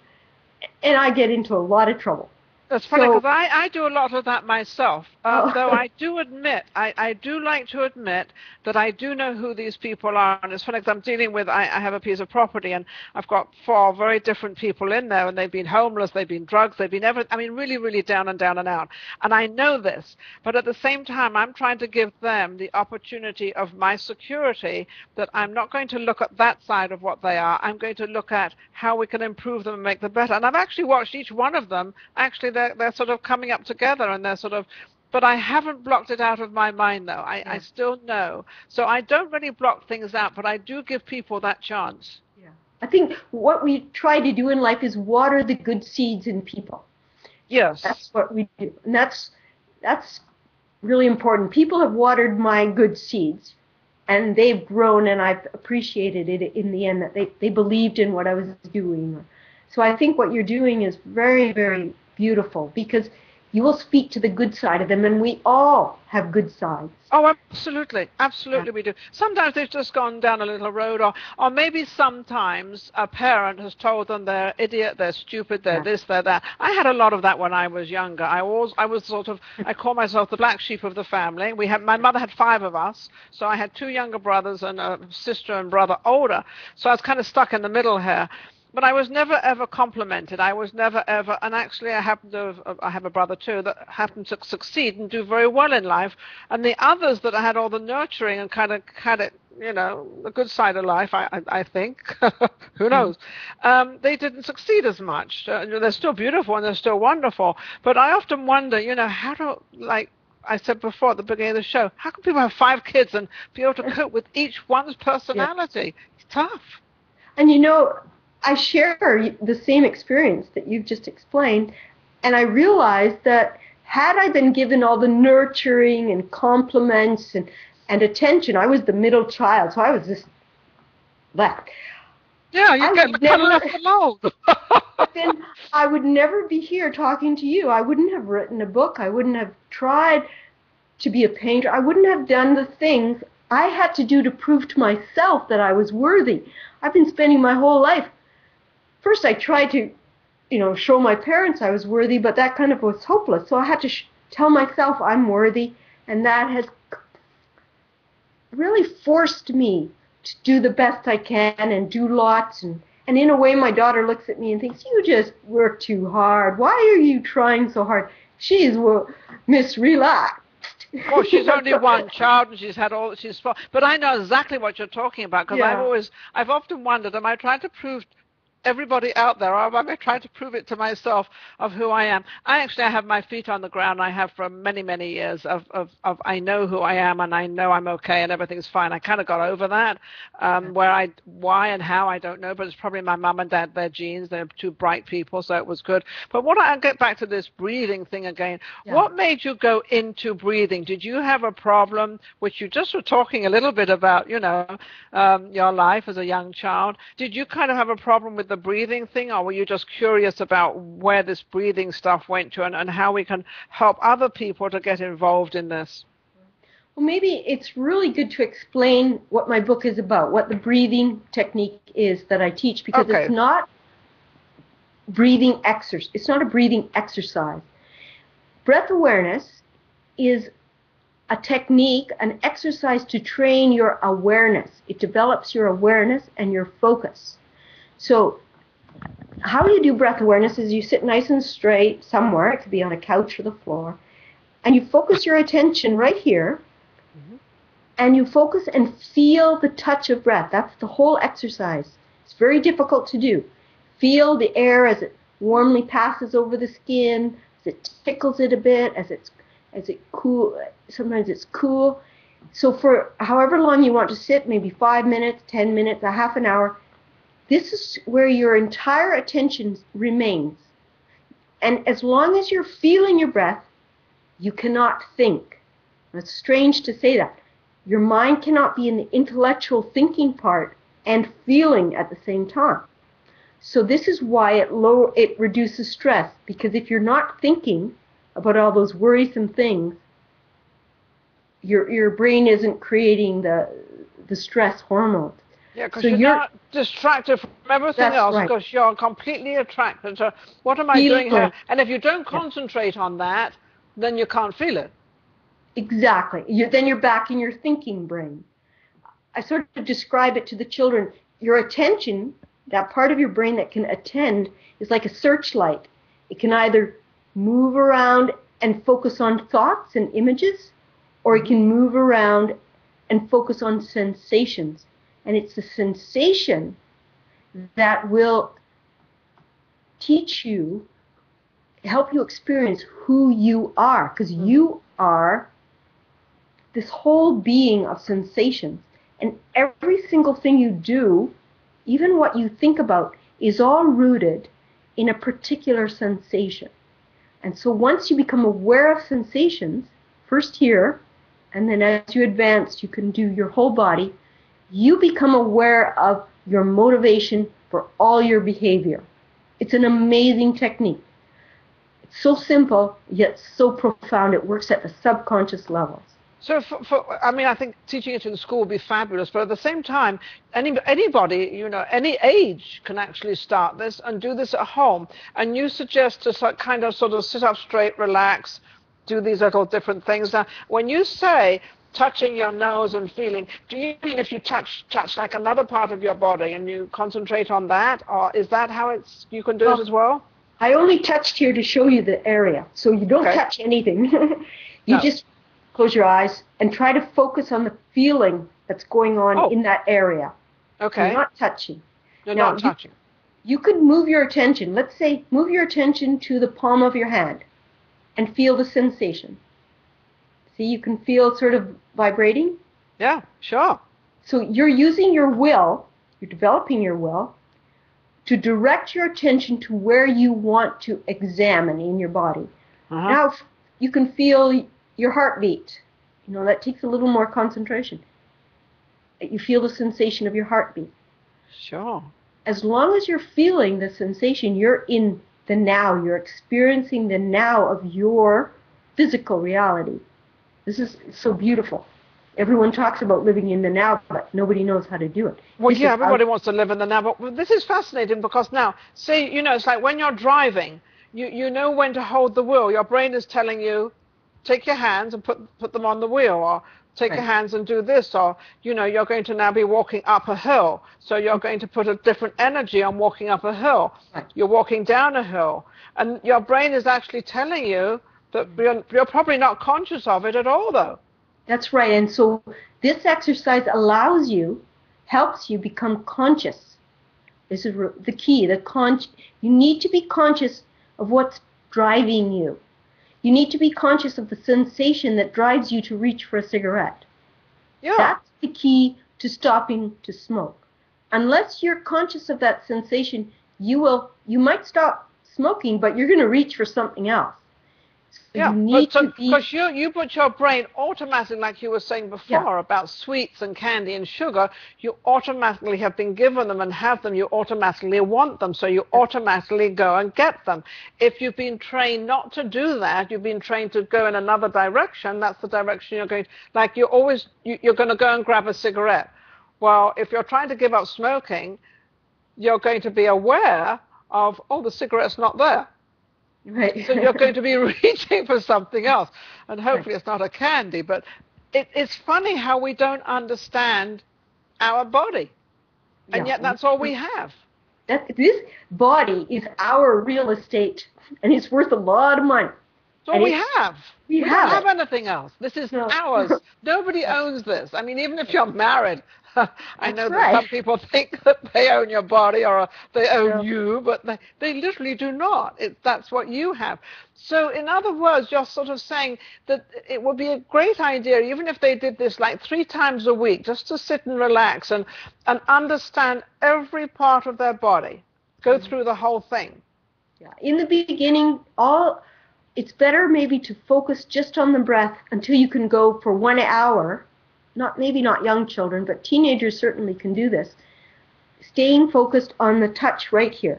And I get into a lot of trouble. That's funny So, because I do a lot of that myself. Though oh, I do admit, I do like to admit that I do know who these people are. And it's funny because I'm dealing with, I have a piece of property and I've got 4 very different people in there, and they've been homeless, they've been drugs, they've been I mean, really, really down and down and out. And I know this, but at the same time, I'm trying to give them the opportunity of my security, that I'm not going to look at that side of what they are. I'm going to look at how we can improve them and make them better. And I've actually watched each one of them. Actually, they're sort of coming up together, and they're sort of, but I haven't blocked it out of my mind, though. I still know. So I don't really block things out, but I do give people that chance. yeah. I think what we try to do in life is water the good seeds in people. Yes. That's what we do. And that's really important. People have watered my good seeds, and they've grown, and I've appreciated it in the end, that they believed in what I was doing. So I think what you're doing is very, very beautiful, because you will speak to the good side of them, and we all have good sides. Oh, absolutely. Absolutely we do. Sometimes they've just gone down a little road, or maybe sometimes a parent has told them they're idiot, they're stupid, they're this, they're that. I had a lot of that when I was younger. I was sort of, I call myself the black sheep of the family. My mother had 5 of us, so I had 2 younger brothers and a sister and brother older. So I was kind of stuck in the middle here. But I was never ever complimented. I was never ever, and actually I have a brother too that happened to succeed and do very well in life. And the others that I had all the nurturing and kind of had it, you know, the good side of life, I think, who knows, they didn't succeed as much. They're still beautiful and they're still wonderful. But I often wonder, you know, how do, like I said before at the beginning of the show, how can people have 5 kids and be able to cope with each one's personality? It's tough. And you know, I share the same experience that you've just explained, and I realized that had I been given all the nurturing and compliments and attention, I was the middle child, so I was just that. Yeah, you get kind of left alone. Then I would never be here talking to you. I wouldn't have written a book. I wouldn't have tried to be a painter. I wouldn't have done the things I had to do to prove to myself that I was worthy. I've been spending my whole life. First, I tried to, you know, show my parents I was worthy, but that kind of was hopeless. So I had to tell myself I'm worthy, and that has really forced me to do the best I can and do lots. And in a way, my daughter looks at me and thinks, you just work too hard. Why are you trying so hard? She's Miss Relaxed. Well, she's only one child, and she's had all that she's. But I know exactly what you're talking about, because I've often wondered, am I trying to prove everybody out there, or am I trying to prove it to myself of who I am? I have my feet on the ground. I have for many, many years of I know who I am, and I know I'm okay and everything's fine. I kind of got over that, why and how, I don't know, but it's probably my mum and dad, their genes. They're 2 bright people, so it was good. But I'll get back to this breathing thing again. Yeah. What made you go into breathing? Did you have a problem, which you just were talking a little bit about, you know, your life as a young child? Did you kind of have a problem with the breathing thing, or were you just curious about where this breathing stuff went to, and how we can help other people to get involved in this? Well, maybe it's really good to explain what my book is about, what the breathing technique is that I teach, because Okay. it's not breathing exercise. It's not a breathing exercise. Breath awareness is a technique, an exercise to train your awareness. It develops your awareness and your focus. So how you do breath awareness is you sit nice and straight somewhere. It could be on a couch or the floor. And you focus your attention right here. And you focus and feel the touch of breath. That's the whole exercise. It's very difficult to do. Feel the air as it warmly passes over the skin, as it tickles it a bit, as it cool. Sometimes it's cool. So for however long you want to sit, maybe 5 minutes, 10 minutes, a half an hour, this is where your entire attention remains. And as long as you're feeling your breath, you cannot think. It's strange to say that. Your mind cannot be in the intellectual thinking part and feeling at the same time. So this is why it reduces stress, because if you're not thinking about all those worrisome things, your brain isn't creating the stress hormones. Yeah, because So you're not distracted from everything else, right. because you're completely attracted to what am I doing here? And if you don't concentrate on that, then you can't feel it. Exactly. Then you're back in your thinking brain. I sort of describe it to the children. Your attention, that part of your brain that can attend, is like a searchlight. It can either move around and focus on thoughts and images, or it can move around and focus on sensations. And it's the sensation that will teach you, help you experience who you are, because you are this whole being of sensations. And every single thing you do, even what you think about, is all rooted in a particular sensation. And so once you become aware of sensations, first here, and then as you advance, you can do your whole body, you become aware of your motivation for all your behavior. It's an amazing technique. It's so simple, yet so profound. It works at the subconscious levels. So, I think teaching it in school would be fabulous, but at the same time, anybody, any age can actually start this and do this at home. And you suggest to sort of sit up straight, relax, do these little different things. Now, when you say touching your nose and feeling, do you mean if you touch like another part of your body and you concentrate on that, or is that how you can do it as well? I only touched here to show you the area, so you don't touch anything. You just close your eyes and try to focus on the feeling that's going on in that area. Okay. You're not touching. You're not touching. You could move your attention. Let's say move your attention to the palm of your hand and feel the sensation. See, you can feel sort of vibrating? Yeah, sure. So you're using your will, you're developing your will, to direct your attention to where you want to examine in your body. Now you can feel your heartbeat. That takes a little more concentration. You feel the sensation of your heartbeat. Sure. As long as you're feeling the sensation, you're in the now. You're experiencing the now of your physical reality. This is so beautiful. Everyone talks about living in the now, but nobody knows how to do it. Well, yeah, everybody wants to live in the now, but this is fascinating because now, see, it's like when you're driving, you know when to hold the wheel. Your brain is telling you, take your hands and put them on the wheel, or take your hands and do this, or, you're going to now be walking up a hill, so you're going to put a different energy on walking up a hill. Right. You're walking down a hill, and your brain is actually telling you that you're probably not conscious of it at all, though. That's right. And so this exercise helps you become conscious. This is the key. You need to be conscious of what's driving you. You need to be conscious of the sensation that drives you to reach for a cigarette. Yeah. That's the key to stopping to smoke. Unless you're conscious of that sensation, you might stop smoking, but you're going to reach for something else. So Yeah, you need to be... because you put your brain automatically, like you were saying before, about sweets and candy and sugar, you automatically have been given them and have them, you automatically want them, so you automatically go and get them. If you've been trained not to do that, you've been trained to go in another direction, that's the direction you're going, like you're going to go and grab a cigarette. Well, if you're trying to give up smoking, you're going to be aware of, oh, the cigarette's not there. Right. So you're going to be reaching for something else. And hopefully it's not a candy. But it's funny how we don't understand our body. And yet that's all we have. This body is our real estate, and it's worth a lot of money. That's all we have. We don't have it. anything else. This is ours. Nobody owns this. I mean, even if you're married, I know that some people think that they own your body or they own you, but they literally do not. That's what you have. So in other words, you're sort of saying that it would be a great idea, even if they did this like 3 times a week, just to sit and relax and understand every part of their body, go through the whole thing. Yeah. In the beginning, it's better maybe to focus just on the breath until you can go for 1 hour. Maybe not young children, but teenagers certainly can do this. Staying focused on the touch right here.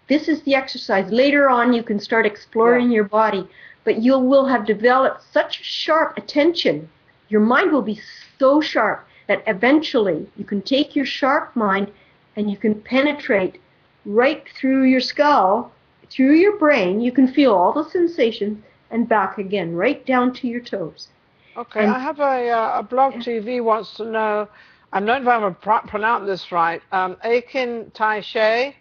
This is the exercise. Later on, you can start exploring your body, but you will have developed such sharp attention. Your mind will be so sharp that eventually you can take your sharp mind and you can penetrate right through your skull, through your brain. You can feel all the sensations and back again, right down to your toes. Okay, I have a blog TV wants to know, I'm not even if I'm pronounce this right, Akin Tai Shi,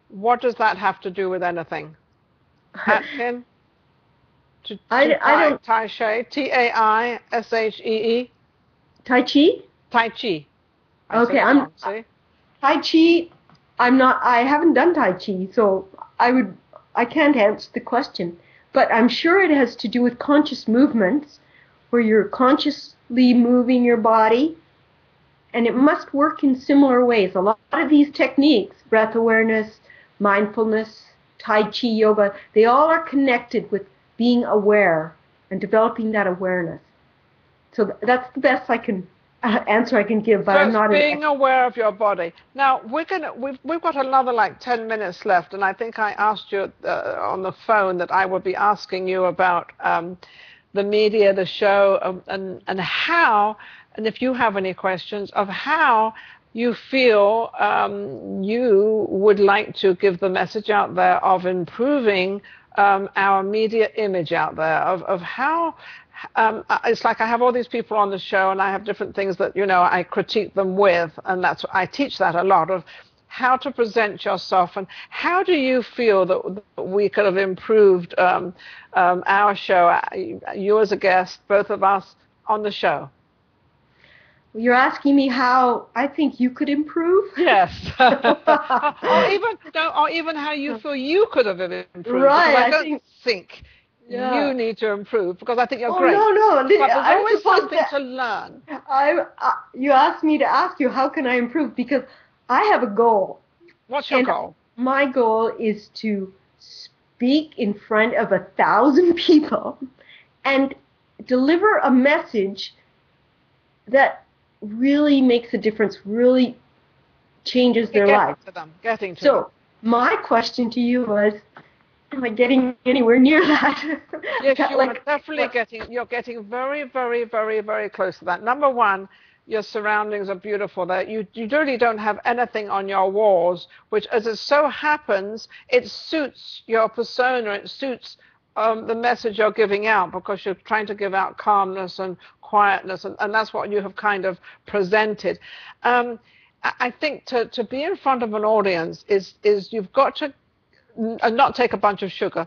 what does that have to do with anything? Akin? I don't... Tai Shi, Taishee? Tai Chi? Tai Chi. Okay, Tai Chi, I haven't done Tai Chi, so I can't answer the question. But I'm sure it has to do with conscious movements, where you're consciously moving your body, and it must work in similar ways. A lot of these techniques, breath awareness, mindfulness, Tai Chi yoga, they all are connected with being aware and developing that awareness. So that's the best answer I can give, but I'm not being aware of your body. Now we've got another like 10 minutes left, and I think I asked you on the phone that I would be asking you about the media, the show, and how, and if you have any questions of how you feel you would like to give the message out there of improving our media image out there, of how. It's like I have all these people on the show, and I have different things that, I critique them with, and I teach that a lot, of how to present yourself, and how do you feel that we could have improved our show, you as a guest, both of us on the show? You're asking me how I think you could improve? Yes. or even how you feel you could have improved. Right. I don't think you need to improve, because I think you're great. No. But there's always something to learn. You asked me to ask you, how can I improve? Because I have a goal. What's your goal? My goal is to speak in front of 1,000 people and deliver a message that really makes a difference, really changes their lives. Getting to them. My question to you was, am I getting anywhere near that? Yes, you are definitely you're getting very, very, very, very close to that. Number one, your surroundings are beautiful. That you really don't have anything on your walls, which, as it so happens, it suits your persona, it suits the message you're giving out, because you're trying to give out calmness and quietness, and that's what you have kind of presented. I think to be in front of an audience is you've got to not take a bunch of sugar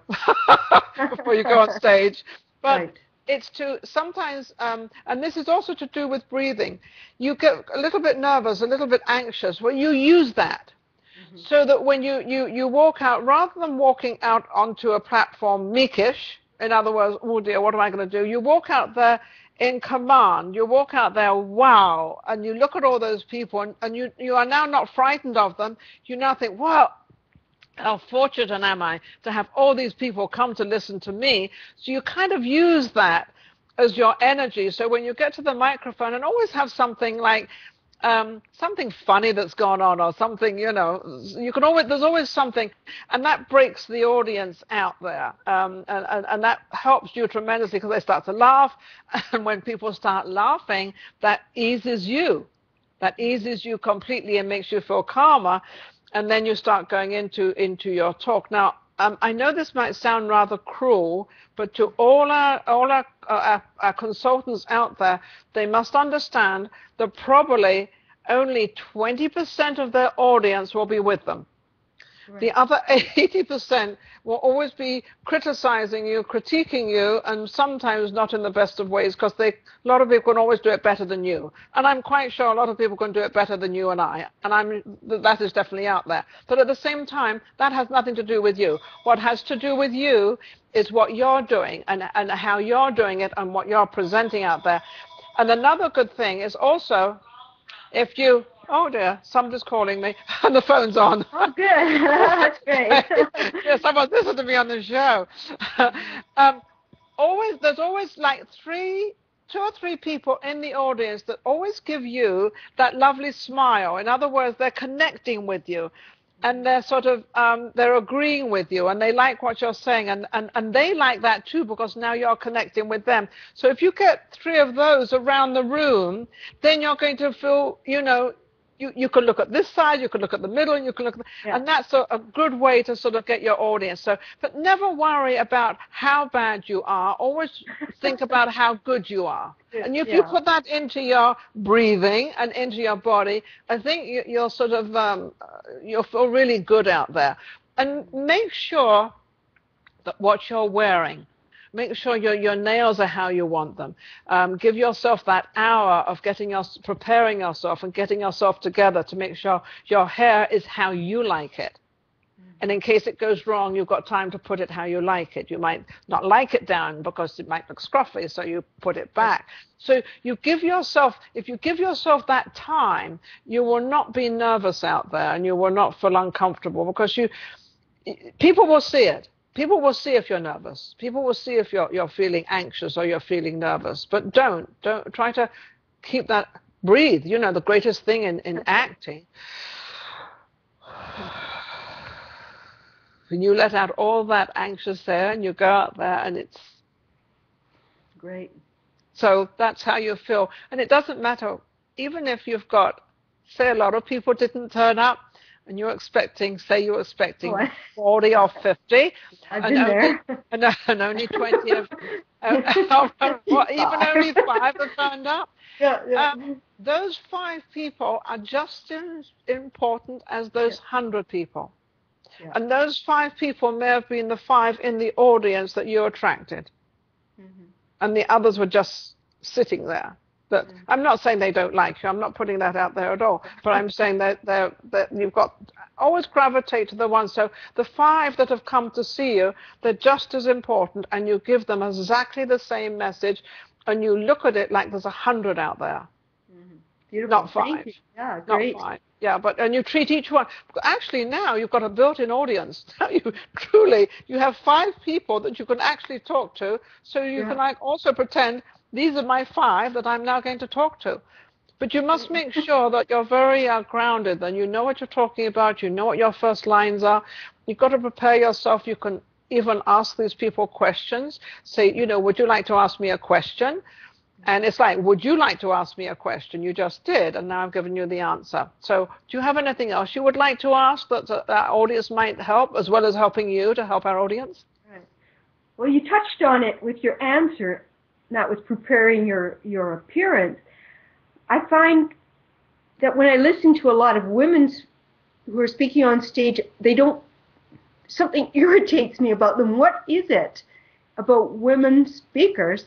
before you go on stage, but it's to sometimes, and this is also to do with breathing, you get a little bit nervous, a little bit anxious. Well, you use that. So that when you walk out, rather than walking out onto a platform meekish, in other words, oh dear, what am I going to do? You walk out there in command. You walk out there, wow, and you look at all those people, and you are now not frightened of them. You now think, well, how fortunate am I to have all these people come to listen to me? So you kind of use that as your energy. So when you get to the microphone, and always have something like something funny that's gone on, or something, you know, you can always, there's always something, and that breaks the audience out there, and that helps you tremendously, because they start to laugh, and when people start laughing, that eases you completely and makes you feel calmer, and then you start going into your talk. Now, I know this might sound rather cruel, but to all our consultants out there, they must understand that probably only 20% of their audience will be with them. Right. The other 80% will always be criticizing you, critiquing you, and sometimes not in the best of ways, because a lot of people can always do it better than you. And I'm quite sure a lot of people can do it better than you and I. And that is definitely out there. But at the same time, that has nothing to do with you. What has to do with you is what you're doing, and how you're doing it, and what you're presenting out there. And another good thing is also, if you, oh dear, somebody's calling me, and the phone's on. Oh, good. That's great. Yeah, someone's listening to me on the show. There's always like two or three people in the audience that always give you that lovely smile. In other words, they're connecting with you, and they're sort of, they're agreeing with you, and they like what you're saying, and they like that too, because now you're connecting with them. So if you get 3 of those around the room, then you're going to feel, you know, you can look at this side, you can look at the middle, and you can look at and that's a good way to sort of get your audience. So, but never worry about how bad you are. Always think about how good you are. And if you put that into your breathing and into your body, I think you'll sort of, you'll feel really good out there. And make sure that what you're wearing, make sure your nails are how you want them. Give yourself that hour of preparing yourself and getting yourself together to make sure your hair is how you like it. And in case it goes wrong, you've got time to put it how you like it. You might not like it down because it might look scruffy, so you put it back. So you give yourself, if you give yourself that time, you will not be nervous out there, and you will not feel uncomfortable, because people will see it. People will see if you're nervous. People will see if you're feeling anxious or you're feeling nervous. But don't try to keep that, breathe. You know, the greatest thing in acting, when you let out all that anxious air and you go out there, and it's great. So that's how you feel. And it doesn't matter, even if you've got, say, a lot of people didn't turn up, and you're expecting, say you were expecting 40 or 50, I've been there. And only 20 of, even only 5 have turned up. Those 5 people are just as important as those 100 people. Yeah. And those 5 people may have been the 5 in the audience that you attracted. Mm-hmm. And the others were just sitting there. But I'm not saying they don't like you. I'm not putting that out there at all. But I'm saying that you've got, always gravitate to the ones. So the 5 that have come to see you, they're just as important, and you give them exactly the same message, and you look at it like there's 100 out there. Mm-hmm. Beautiful. Not 5. Yeah, great. Not 5. Yeah, and you treat each one. Actually, now you've got a built-in audience. Now you have 5 people that you can actually talk to. So you can also pretend, these are my 5 that I'm now going to talk to. But you must make sure that you're very grounded, and you know what you're talking about, you know what your first lines are. You've got to prepare yourself. You can even ask these people questions. Say, you know, would you like to ask me a question? And it's like, would you like to ask me a question? You just did, and now I've given you the answer. So do you have anything else you would like to ask that our audience might help, as well as helping you to help our audience? Right. Well, you touched on it with your answer. That was preparing your appearance. I find that when I listen to a lot of women who are speaking on stage, something irritates me about them. What is it about women speakers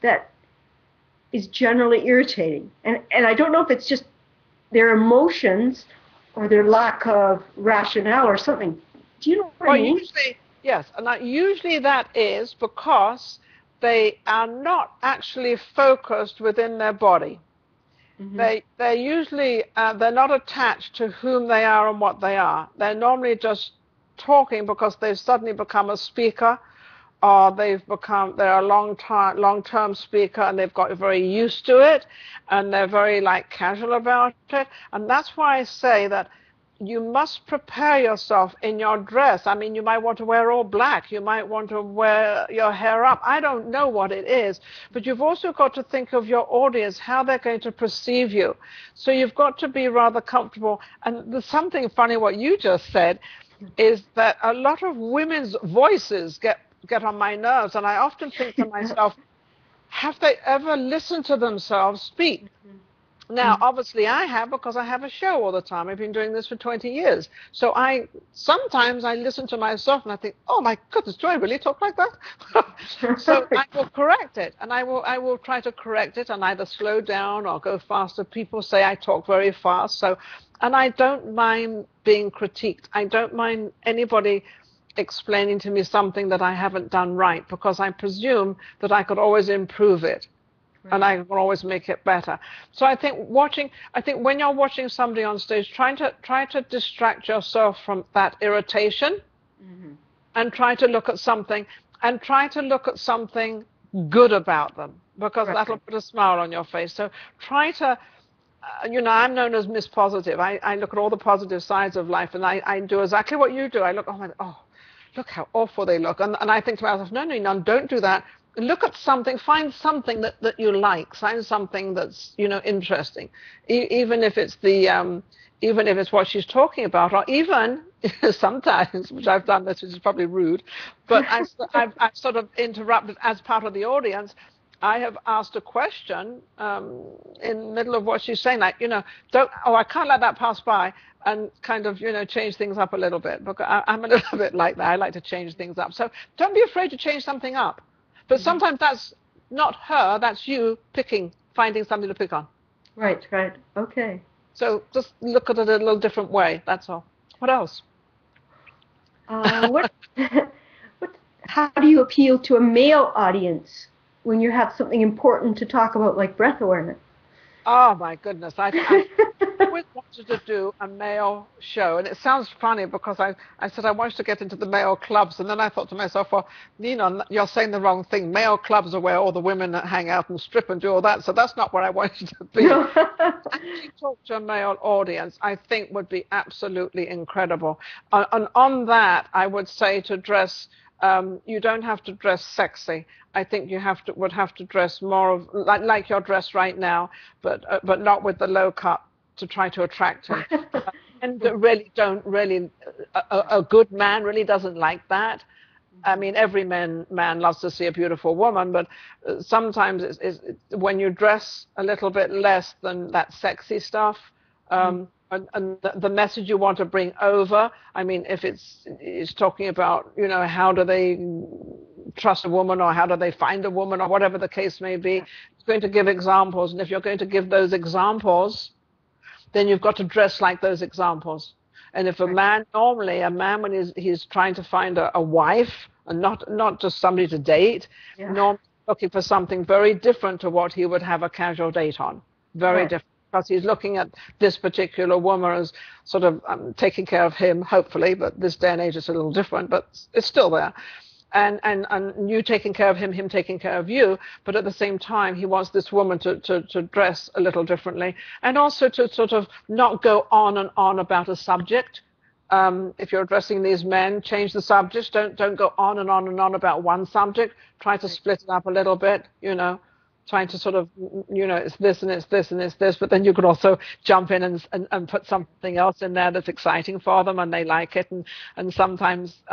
that is generally irritating? And I don't know if it's just their emotions or their lack of rationale or something. Do you know what I mean? Yes, and usually that is because they are not actually focused within their body. Mm-hmm. They're usually, they're not attached to whom they are and what they are. They're normally just talking because they've suddenly become a speaker, or they're a long-term speaker and they've got very used to it and they're very like casual about it. And that's why I say that you must prepare yourself in your dress. I mean, you might want to wear all black. You might want to wear your hair up. I don't know what it is. But you've also got to think of your audience, how they're going to perceive you. So you've got to be rather comfortable. And there's something funny what you just said is that a lot of women's voices get on my nerves. And I often think to myself, have they ever listened to themselves speak? Now, obviously, I have, because I have a show all the time. I've been doing this for 20 years. So sometimes I listen to myself and I think, oh my goodness, do I really talk like that? So I will correct it, and I will try to correct it and either slow down or go faster. People say I talk very fast, and I don't mind being critiqued. I don't mind anybody explaining to me something that I haven't done right, because I presume that I could always improve it. And I can always make it better. So I think when you're watching somebody on stage, try to distract yourself from that irritation, and try to look at something good about them, because that'll put a smile on your face. So try to, I'm known as Miss Positive. I look at all the positive sides of life, and I do exactly what you do. I look, look how awful they look. And I think to myself, no, don't do that. Look at something, find something that you like, find something that's, interesting, even if it's even if it's what she's talking about, or even sometimes, which I've done this, which is probably rude, but I've sort of interrupted as part of the audience. I have asked a question in the middle of what she's saying, like, I can't let that pass by, and kind of, change things up a little bit, because I'm a little bit like that. I like to change things up. So don't be afraid to change something up. But sometimes that's not her, that's you finding something to pick on. Right, okay. So just look at it a little different way, that's all. What else? How do you appeal to a male audience when you have something important to talk about, like breath awareness? Oh my goodness, I always wanted to do a male show, and it sounds funny because I said I wanted to get into the male clubs, and then I thought to myself, well, Nina, you're saying the wrong thing. Male clubs are where all the women hang out and strip and do all that, so that's not what I wanted to be. Actually talk to a male audience, I think, would be absolutely incredible. And on that, I would say to dress. You don't have to dress sexy. I think you would have to dress more of like you're dressed right now, but not with the low cut to try to attract him. And a good man really doesn't like that. I mean, every man loves to see a beautiful woman, but sometimes it's when you dress a little bit less than that sexy stuff. And the message you want to bring over, I mean, if it's talking about, how do they trust a woman, or how do they find a woman, or whatever the case may be, it's going to give examples. And if you're going to give those examples, then you've got to dress like those examples. And if a man when he's trying to find a wife, and not just somebody to date, normally looking for something very different to what he would have a casual date on. Very different. Because he's looking at this particular woman as sort of taking care of him, hopefully, but this day and age it's a little different, but it's still there. And you taking care of him taking care of you, but at the same time he wants this woman to dress a little differently, and also to sort of not go on and on about a subject. If you're addressing these men, change the subject. Don't go on and on and on about one subject. Try to split it up a little bit, trying to sort of, it's this and it's this and it's this, but then you could also jump in and put something else in there that's exciting for them and they like it. And sometimes,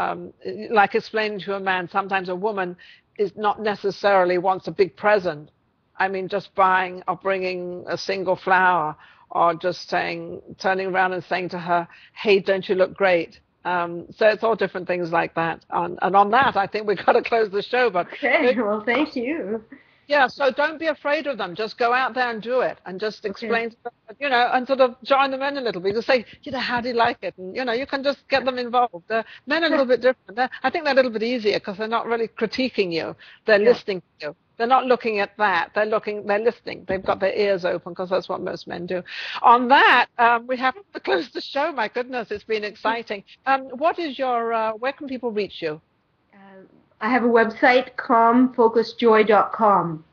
like explaining to a man, sometimes a woman is not necessarily wants a big present. I mean, just buying or bringing a single flower, or just turning around and saying to her, hey, don't you look great? So it's all different things like that. And on that, I think we've got to close the show. But okay, well, thank you. Yeah, so don't be afraid of them. Just go out there and do it, and just explain to them, and sort of join them in a little bit. Just say, how do you like it? And, you can just get them involved. Men are a little bit different. I think they're a little bit easier because they're not really critiquing you. They're listening to you. They're not looking at that. They're listening. They've got their ears open because that's what most men do. On that, we have to close the show. My goodness, it's been exciting. What is where can people reach you? I have a website, calmfocusjoy.com.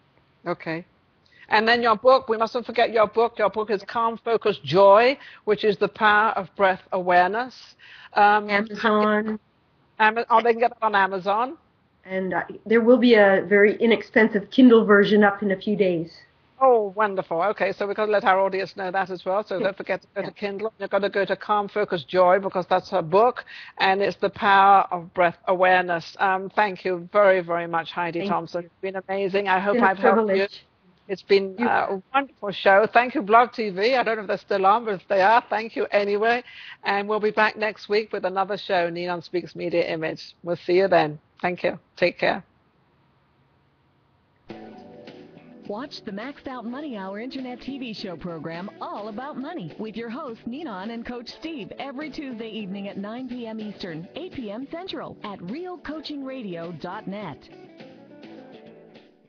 Okay. And then your book, we mustn't forget your book. Your book is Calm, Focus, Joy, which is the power of breath awareness. Amazon. They can get it on Amazon. And there will be a very inexpensive Kindle version up in a few days. Oh, wonderful. Okay, so we've got to let our audience know that as well. So don't forget to go to Kindle. You've got to go to Calm, Focus, Joy, because that's her book, and it's the power of breath awareness. Thank you very, very much, Heidi Thompson. It's been amazing. I hope I've helped you. It's been a wonderful show. Thank you, Blog TV. I don't know if they're still on, but if they are, thank you anyway. And we'll be back next week with another show, Ninon Speaks Media Image. We'll see you then. Thank you. Take care. Watch the Maxed Out Money Hour Internet TV show program All About Money with your hosts Ninon and Coach Steve every Tuesday evening at 9 p.m. Eastern, 8 p.m. Central at realcoachingradio.net.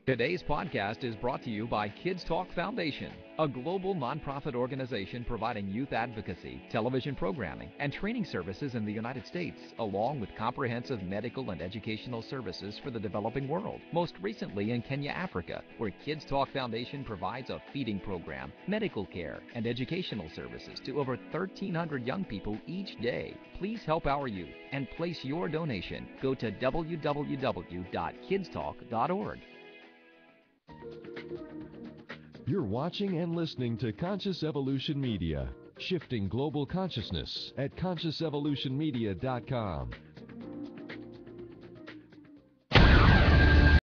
Today's podcast is brought to you by Kids Talk Foundation, a global nonprofit organization providing youth advocacy, television programming, and training services in the United States, along with comprehensive medical and educational services for the developing world, most recently in Kenya, Africa, where Kids Talk Foundation provides a feeding program, medical care, and educational services to over 1,300 young people each day. Please help our youth and place your donation. Go to www.kidstalk.org. You're watching and listening to Conscious Evolution Media, shifting global consciousness at consciousevolutionmedia.com.